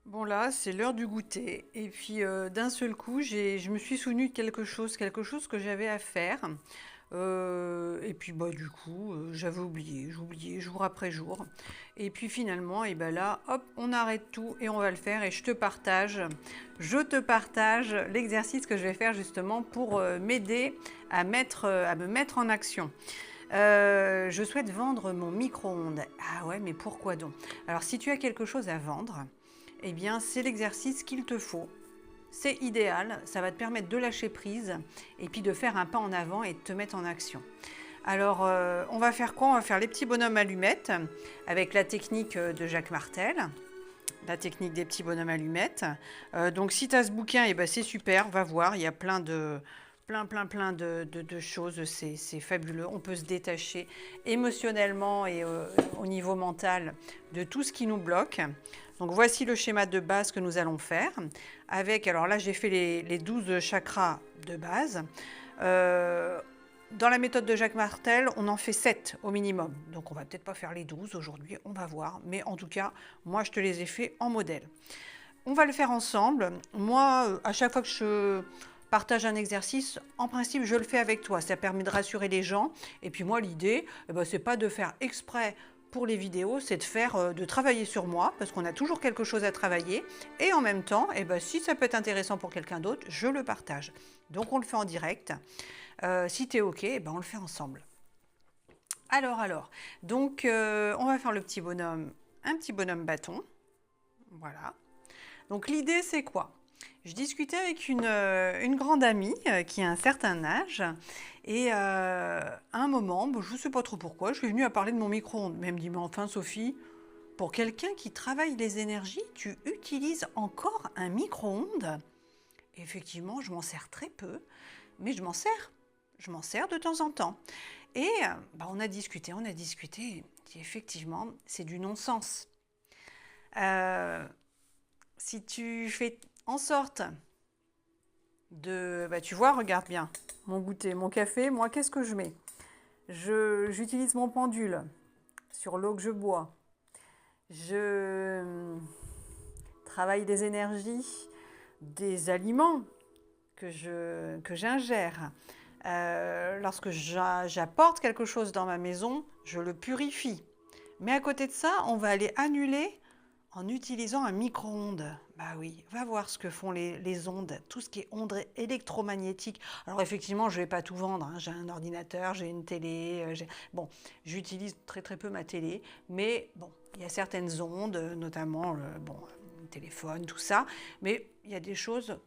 Bon là, c'est l'heure du goûter et puis, d'un seul coup, je me suis souvenue de quelque chose que j'avais à faire, et puis, bah, du coup, j'oubliais jour après jour et puis finalement et bah, là, hop, on arrête tout et on va le faire et je te partage l'exercice que je vais faire justement pour, m'aider à me mettre en action. Je souhaite vendre mon micro-ondes. Ah ouais, mais pourquoi donc? Alors si tu as quelque chose à vendre, eh bien c'est l'exercice qu'il te faut. C'est idéal, ça va te permettre de lâcher prise et puis de faire un pas en avant et de te mettre en action. Alors, on va faire quoi? On va faire les petits bonhommes allumettes avec la technique de Jacques Martel, la technique des petits bonhommes allumettes. Donc, si tu as ce bouquin, eh ben, c'est super, va voir, il y a plein de choses, c'est fabuleux. On peut se détacher émotionnellement et au niveau mental de tout ce qui nous bloque. Donc voici le schéma de base que nous allons faire. Avec, alors là j'ai fait les 12 chakras de base. Dans la méthode de Jacques Martel, on en fait 7 au minimum. Donc on va peut-être pas faire les 12 aujourd'hui, on va voir. Mais en tout cas, moi je te les ai fait en modèle. On va le faire ensemble. Moi, à chaque fois que je partage un exercice, en principe, je le fais avec toi. Ça permet de rassurer les gens. Et puis moi, l'idée, c'est pas de faire exprès pour les vidéos, c'est de travailler sur moi, parce qu'on a toujours quelque chose à travailler. Et en même temps, si ça peut être intéressant pour quelqu'un d'autre, je le partage. Donc on le fait en direct. Si tu es OK, on le fait ensemble. Alors. Donc on va faire le petit bonhomme, un petit bonhomme bâton. Voilà. Donc l'idée, c'est quoi? Je discutais avec une grande amie qui a un certain âge et à un moment, je ne sais pas trop pourquoi, je suis venue à parler de mon micro-ondes. Mais elle me dit, mais enfin Sophie, pour quelqu'un qui travaille les énergies, tu utilises encore un micro-ondes? Effectivement, je m'en sers très peu, mais je m'en sers. Je m'en sers de temps en temps. Et on a discuté, et effectivement, c'est du non-sens. Euh, Si tu fais en sorte tu vois, regarde bien, mon goûter, mon café, moi, qu'est-ce que je mets? J'utilise mon pendule sur l'eau que je bois. Je travaille des énergies, des aliments que j'ingère. Lorsque j'apporte quelque chose dans ma maison, je le purifie. Mais à côté de ça, on va aller annuler en utilisant un micro-ondes. Bah oui, va voir ce que font les ondes, tout ce qui est ondes électromagnétiques. Alors effectivement, je ne vais pas tout vendre, hein. J'ai un ordinateur, j'ai une télé, bon, j'utilise très très peu ma télé, mais bon, il y a certaines ondes, notamment le téléphone, tout ça, mais il y a des choses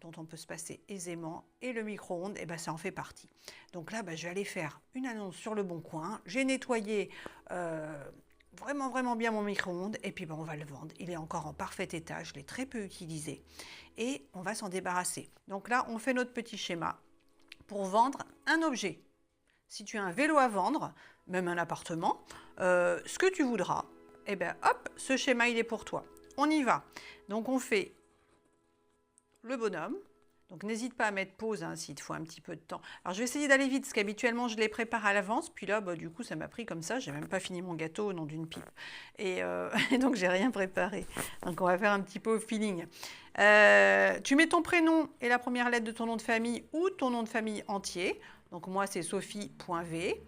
dont on peut se passer aisément, et le micro-ondes, ça en fait partie. Donc là, je vais aller faire une annonce sur le Bon Coin. J'ai nettoyé vraiment bien mon micro-ondes, et puis on va le vendre. Il est encore en parfait état, je l'ai très peu utilisé, et on va s'en débarrasser. Donc là, on fait notre petit schéma pour vendre un objet. Si tu as un vélo à vendre, même un appartement, ce que tu voudras, hop, ce schéma, il est pour toi. On y va. Donc on fait le bonhomme. Donc n'hésite pas à mettre pause s'il te faut un petit peu de temps. Alors je vais essayer d'aller vite parce qu'habituellement je les prépare à l'avance. Puis là, du coup, ça m'a pris comme ça. J'ai même pas fini mon gâteau au nom d'une pipe. Et donc j'ai rien préparé. Donc on va faire un petit peu au feeling. Tu mets ton prénom et la première lettre de ton nom de famille ou ton nom de famille entier. Donc moi, c'est sophie.v.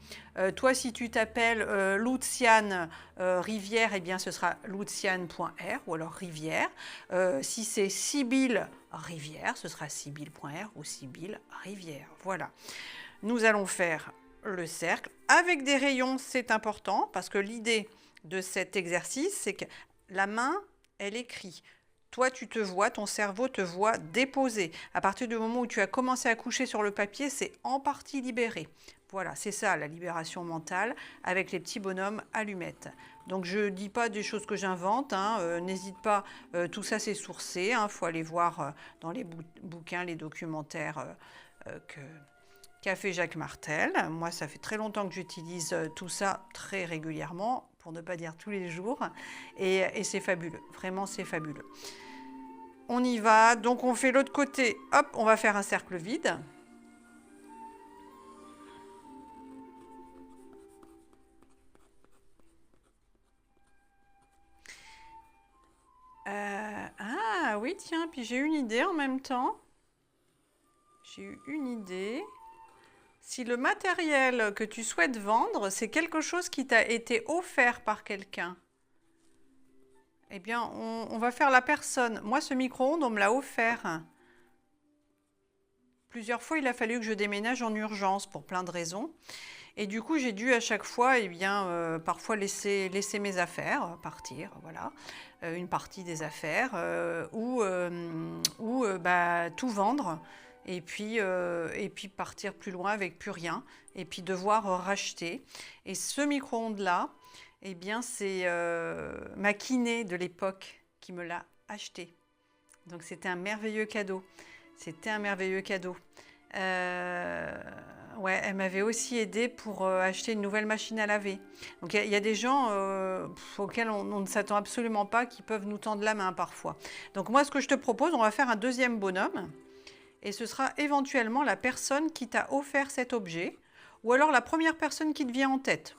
Toi, si tu t'appelles Luciane Rivière, ce sera luciane.r ou alors Rivière. Si c'est Sibylle Rivière, ce sera sibylle.r ou Sibylle Rivière. Voilà. Nous allons faire le cercle avec des rayons, c'est important parce que l'idée de cet exercice, c'est que la main, elle écrit. Toi, tu te vois, ton cerveau te voit déposer. À partir du moment où tu as commencé à coucher sur le papier, c'est en partie libéré. Voilà, c'est ça la libération mentale avec les petits bonhommes allumettes. Donc je ne dis pas des choses que j'invente, n'hésite pas, tout ça c'est sourcé, faut aller voir dans les bouquins, les documentaires qu'a fait Jacques Martel. Moi, ça fait très longtemps que j'utilise tout ça très régulièrement, pour ne pas dire tous les jours, et c'est fabuleux, vraiment c'est fabuleux. On y va, donc on fait l'autre côté, hop, on va faire un cercle vide. oui, tiens, puis j'ai une idée en même temps. J'ai eu une idée. Si le matériel que tu souhaites vendre, c'est quelque chose qui t'a été offert par quelqu'un, eh bien, on va faire la personne. Moi, ce micro-ondes, on me l'a offert. Plusieurs fois, il a fallu que je déménage en urgence pour plein de raisons. Et du coup, j'ai dû à chaque fois, eh bien, parfois laisser mes affaires, partir, voilà, une partie des affaires, ou bah, tout vendre, et puis partir plus loin avec plus rien, et puis devoir racheter. Et ce micro-ondes-là, eh bien, c'est ma kiné de l'époque qui me l'a acheté. Donc, c'était un merveilleux cadeau. C'était un merveilleux cadeau. Ouais, elle m'avait aussi aidé pour acheter une nouvelle machine à laver. Donc il y a des gens auxquels on ne s'attend absolument pas qui peuvent nous tendre la main parfois. Donc moi, ce que je te propose, on va faire un deuxième bonhomme. Et ce sera éventuellement la personne qui t'a offert cet objet. Ou alors la première personne qui te vient en tête.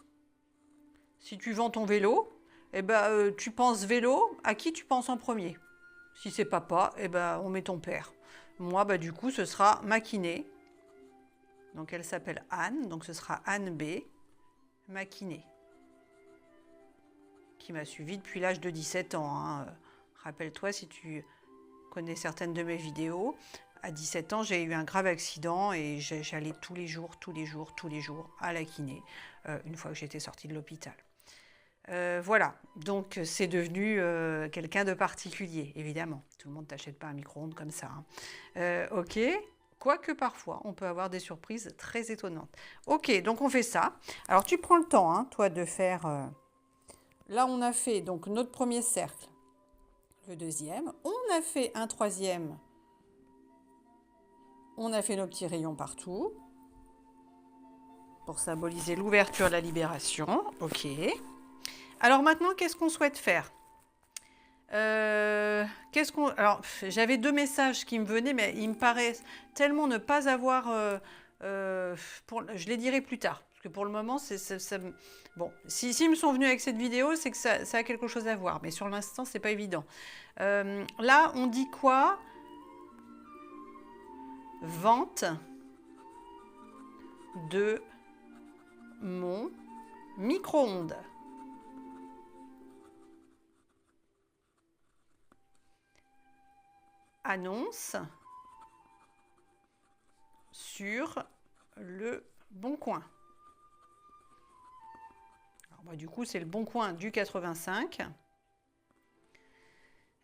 Si tu vends ton vélo, eh ben, tu penses vélo, à qui tu penses en premier? Si c'est papa, eh ben, on met ton père. Moi, bah, du coup, ce sera ma kiné. Donc, elle s'appelle Anne. Donc, ce sera Anne B, ma kiné, qui m'a suivie depuis l'âge de 17 ans. Hein. Rappelle-toi, si tu connais certaines de mes vidéos, à 17 ans, j'ai eu un grave accident et j'allais tous les jours à la kiné, une fois que j'étais sortie de l'hôpital. Voilà, donc c'est devenu quelqu'un de particulier, évidemment. Tout le monde ne t'achète pas un micro-ondes comme ça. Hein. Ok, quoique parfois, on peut avoir des surprises très étonnantes. Ok, donc on fait ça. Alors tu prends le temps, hein, toi, de faire... Là, on a fait donc notre premier cercle, le deuxième. On a fait un troisième. On a fait nos petits rayons partout pour symboliser l'ouverture, la libération. Ok. Alors maintenant, qu'est-ce qu'on souhaite faire? Alors, j'avais 2 messages qui me venaient, mais il me paraît tellement ne pas avoir... je les dirai plus tard, parce que pour le moment, bon, s'ils me sont venus avec cette vidéo, c'est que ça a quelque chose à voir, mais sur l'instant, c'est pas évident. Là, on dit quoi? Vente de mon micro-ondes. Annonce sur le Bon Coin. Alors, bah, du coup, c'est le Bon Coin du 85.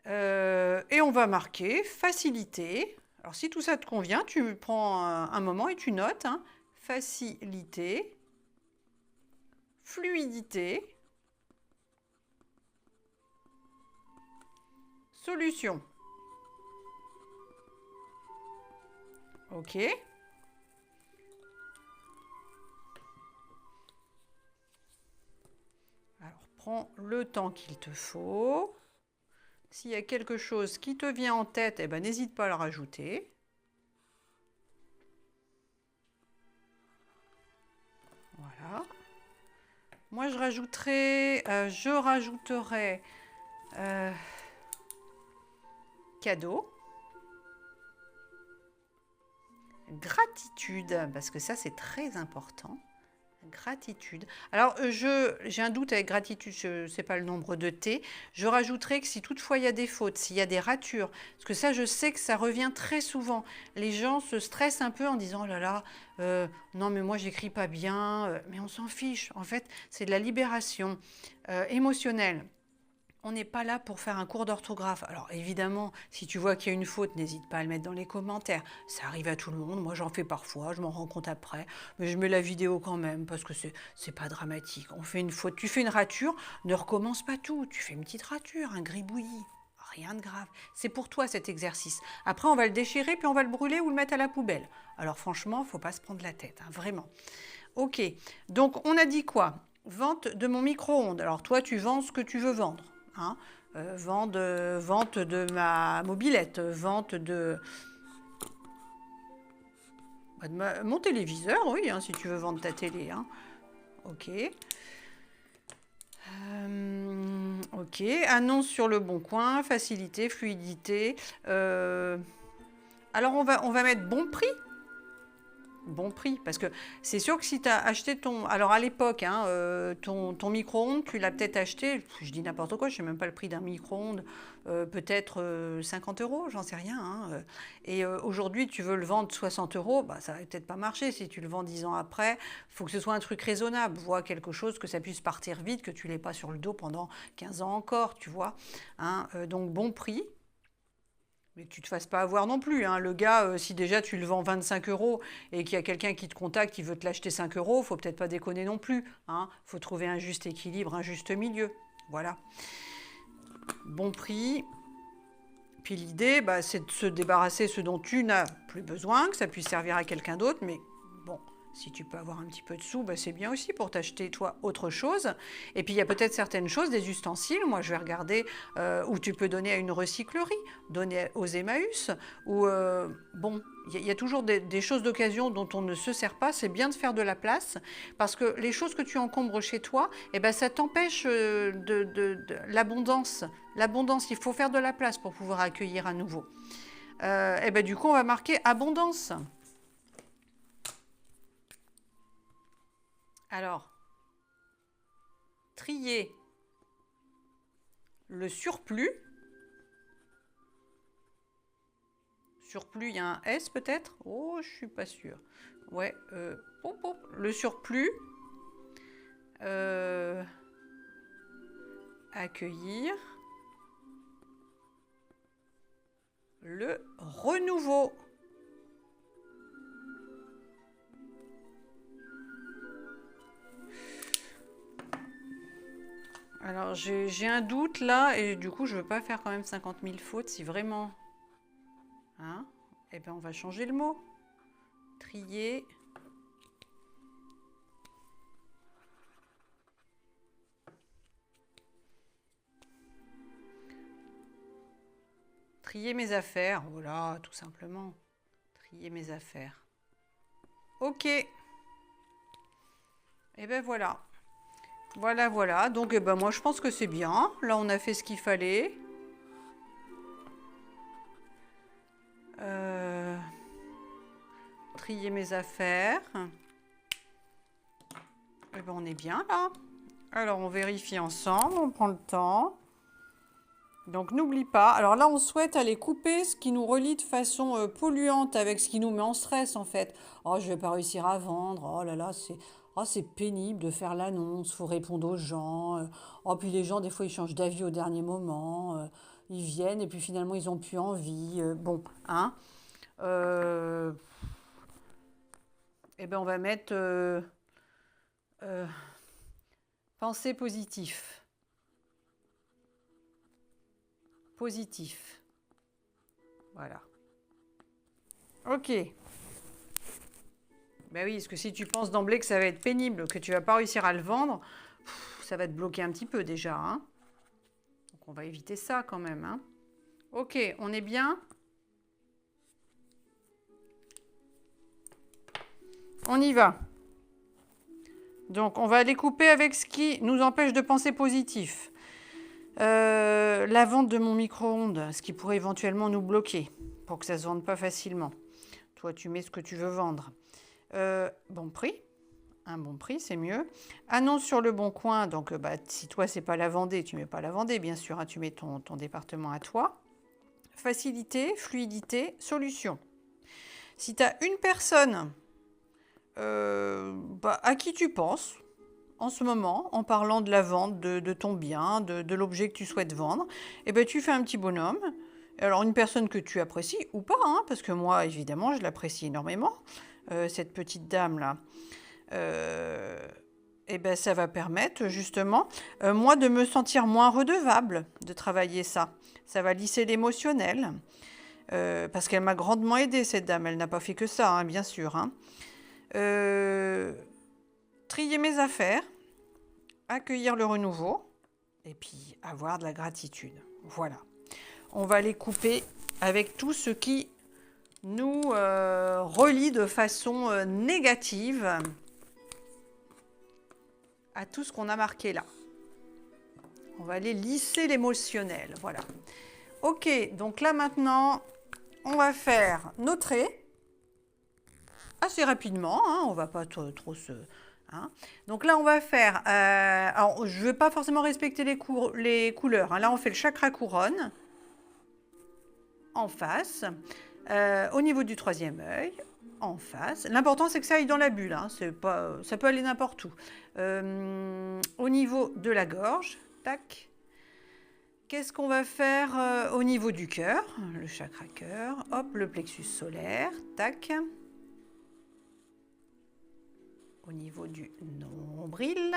Et on va marquer facilité. Alors, si tout ça te convient, tu prends un moment et tu notes. Hein, facilité, fluidité, solution. Ok. Alors, prends le temps qu'il te faut. S'il y a quelque chose qui te vient en tête, eh ben, n'hésite pas à le rajouter. Voilà. Moi, je rajouterai cadeau. Gratitude, parce que ça, c'est très important. Gratitude. Alors, j'ai un doute avec gratitude, je ne sais pas le nombre de T. Je rajouterai que si toutefois il y a des fautes, s'il y a des ratures, parce que ça, je sais que ça revient très souvent. Les gens se stressent un peu en disant, oh là là, non mais moi, j'écris pas bien. Mais on s'en fiche. En fait, c'est de la libération émotionnelle. On n'est pas là pour faire un cours d'orthographe. Alors évidemment, si tu vois qu'il y a une faute, n'hésite pas à le mettre dans les commentaires. Ça arrive à tout le monde. Moi, j'en fais parfois, je m'en rends compte après. Mais je mets la vidéo quand même parce que c'est pas dramatique. On fait une faute, tu fais une rature, ne recommence pas tout. Tu fais une petite rature, un gribouillis. Rien de grave. C'est pour toi cet exercice. Après, on va le déchirer, puis on va le brûler ou le mettre à la poubelle. Alors franchement, il ne faut pas se prendre la tête, hein, vraiment. Ok, donc on a dit quoi? Vente de mon micro-ondes. Alors toi, tu vends ce que tu veux vendre. Hein, vente de ma mobilette, vente de mon téléviseur, oui, hein, si tu veux vendre ta télé. Hein. Ok. Ok. Ok, annonce sur le bon coin, facilité, fluidité. Alors on va mettre bon prix. Bon prix, parce que c'est sûr que si tu as acheté ton... Alors à l'époque, hein, ton micro-ondes, tu l'as peut-être acheté, je dis n'importe quoi, je ne sais même pas le prix d'un micro-ondes, peut-être 50 euros, j'en sais rien. Hein, et aujourd'hui, tu veux le vendre 60 euros, bah, ça va peut-être pas marcher. Si tu le vends 10 ans après, il faut que ce soit un truc raisonnable, vois quelque chose que ça puisse partir vite, que tu ne l'aies pas sur le dos pendant 15 ans encore, tu vois. Hein, donc bon prix. Mais que tu ne te fasses pas avoir non plus. Hein. Le gars, si déjà tu le vends 25 euros et qu'il y a quelqu'un qui te contacte, qui veut te l'acheter 5 euros, faut peut-être pas déconner non plus. Hein. Faut trouver un juste équilibre, un juste milieu. Voilà. Bon prix. Puis l'idée, bah, c'est de se débarrasser de ce dont tu n'as plus besoin, que ça puisse servir à quelqu'un d'autre. Mais bon, si tu peux avoir un petit peu de sous, bah, c'est bien aussi pour t'acheter, toi, autre chose. Et puis, il y a peut-être certaines choses, des ustensiles. Moi, je vais regarder où tu peux donner à une recyclerie, donner aux Emmaüs. Ou, bon, il y a toujours des choses d'occasion dont on ne se sert pas. C'est bien de faire de la place parce que les choses que tu encombres chez toi, eh ben, ça t'empêche de l'abondance. L'abondance, il faut faire de la place pour pouvoir accueillir à nouveau. Eh ben, du coup, on va marquer abondance. Alors, trier le surplus. Surplus, il y a un S peut-être? Oh, je suis pas sûre. Ouais, le surplus. Accueillir. Le renouveau. Alors, j'ai un doute là, et du coup, je ne veux pas faire quand même 50 000 fautes si vraiment... Hein? Eh bien, on va changer le mot. Trier. Trier mes affaires. Voilà, tout simplement. Trier mes affaires. Ok. Et ben voilà. Voilà, voilà. Donc, eh ben, moi, je pense que c'est bien. Là, on a fait ce qu'il fallait. Trier mes affaires. Eh ben, on est bien, là. Alors, on vérifie ensemble. On prend le temps. Donc, n'oublie pas. Alors là, on souhaite aller couper ce qui nous relie de façon polluante avec ce qui nous met en stress, en fait. Oh, je vais pas réussir à vendre. Oh là là, c'est pénible de faire l'annonce. Faut répondre aux gens. Oh, puis les gens, des fois, ils changent d'avis au dernier moment. Ils viennent et puis finalement, ils ont plus envie. Bon, hein. Eh ben, on va mettre pensée positif. Positif. Voilà. Ok. Ben oui, parce que si tu penses d'emblée que ça va être pénible, que tu vas pas réussir à le vendre, ça va te bloquer un petit peu déjà. Hein. Donc on va éviter ça quand même. Hein. Ok, on est bien? On y va. Donc on va aller couper avec ce qui nous empêche de penser positif. La vente de mon micro-ondes, ce qui pourrait éventuellement nous bloquer pour que ça ne se vende pas facilement. Toi, tu mets ce que tu veux vendre. Bon prix. Un bon prix, c'est mieux. Annonce sur le bon coin. Donc, si toi, c'est pas la Vendée, tu mets pas la Vendée, bien sûr. Hein, tu mets ton département à toi. Facilité, fluidité, solution. Si tu as une personne à qui tu penses, en ce moment, en parlant de la vente de ton bien, de l'objet que tu souhaites vendre, eh ben, tu fais un petit bonhomme. Alors, une personne que tu apprécies ou pas, hein, parce que moi, évidemment, je l'apprécie énormément, cette petite dame-là. Eh ben, ça va permettre, justement, moi, de me sentir moins redevable de travailler ça. Ça va lisser l'émotionnel, parce qu'elle m'a grandement aidée, cette dame. Elle n'a pas fait que ça, hein, bien sûr. Hein. Trier mes affaires, accueillir le renouveau et puis avoir de la gratitude. Voilà. On va les couper avec tout ce qui nous relie de façon négative à tout ce qu'on a marqué là. On va aller lisser l'émotionnel. Voilà. Ok, donc là maintenant, on va faire nos traits assez rapidement. Hein, on ne va pas trop se... Hein. Donc là, on va faire... alors, je ne vais pas forcément respecter les couleurs. Hein. Là, on fait le chakra couronne en face. Au niveau du troisième œil, en face. L'important, c'est que ça aille dans la bulle. Hein. Ça peut aller n'importe où. Au niveau de la gorge, tac. Qu'est-ce qu'on va faire au niveau du cœur? Le chakra cœur. Hop, le plexus solaire, tac. Au niveau du nombril.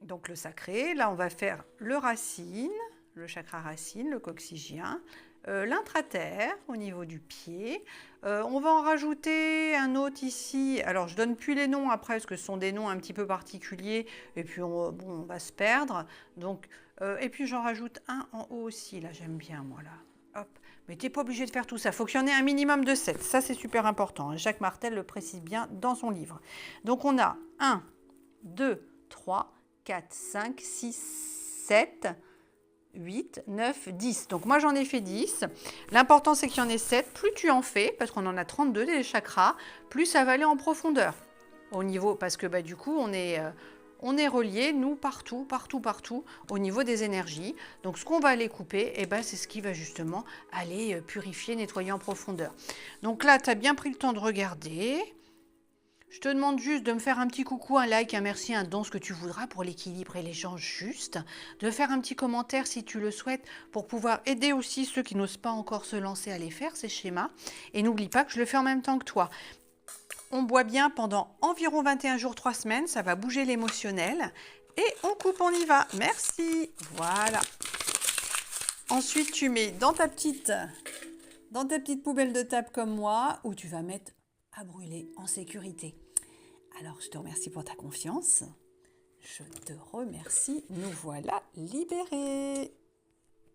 Donc le sacré. Là, on va faire le racine, le chakra racine, le coccygien. L'intraterre au niveau du pied. On va en rajouter un autre ici. Alors, je ne donne plus les noms après, parce que ce sont des noms un petit peu particuliers. Et puis, on va se perdre. Donc, et puis, j'en rajoute un en haut aussi. Là, j'aime bien, moi, là. Hop. Mais tu n'es pas obligé de faire tout ça. Il faut qu'il y en ait un minimum de 7. Ça, c'est super important. Jacques Martel le précise bien dans son livre. Donc, on a 1, 2, 3, 4, 5, 6, 7... 8, 9, 10. Donc moi j'en ai fait 10. L'important c'est qu'il y en ait 7. Plus tu en fais, parce qu'on en a 32 des chakras, plus ça va aller en profondeur. Au niveau, parce que du coup on est reliés, nous, partout, au niveau des énergies. Donc ce qu'on va aller couper, c'est ce qui va justement aller purifier, nettoyer en profondeur. Donc là, tu as bien pris le temps de regarder. Je te demande juste de me faire un petit coucou, un like, un merci, un don, ce que tu voudras pour l'équilibre et l'échange juste. De faire un petit commentaire si tu le souhaites pour pouvoir aider aussi ceux qui n'osent pas encore se lancer à les faire, ces schémas. Et n'oublie pas que je le fais en même temps que toi. On boit bien pendant environ 21 jours, 3 semaines. Ça va bouger l'émotionnel. Et on coupe, on y va. Merci. Voilà. Ensuite, tu mets dans ta petite poubelle de table comme moi, où tu vas mettre à brûler en sécurité. Alors, je te remercie pour ta confiance. Je te remercie. Nous voilà libérés.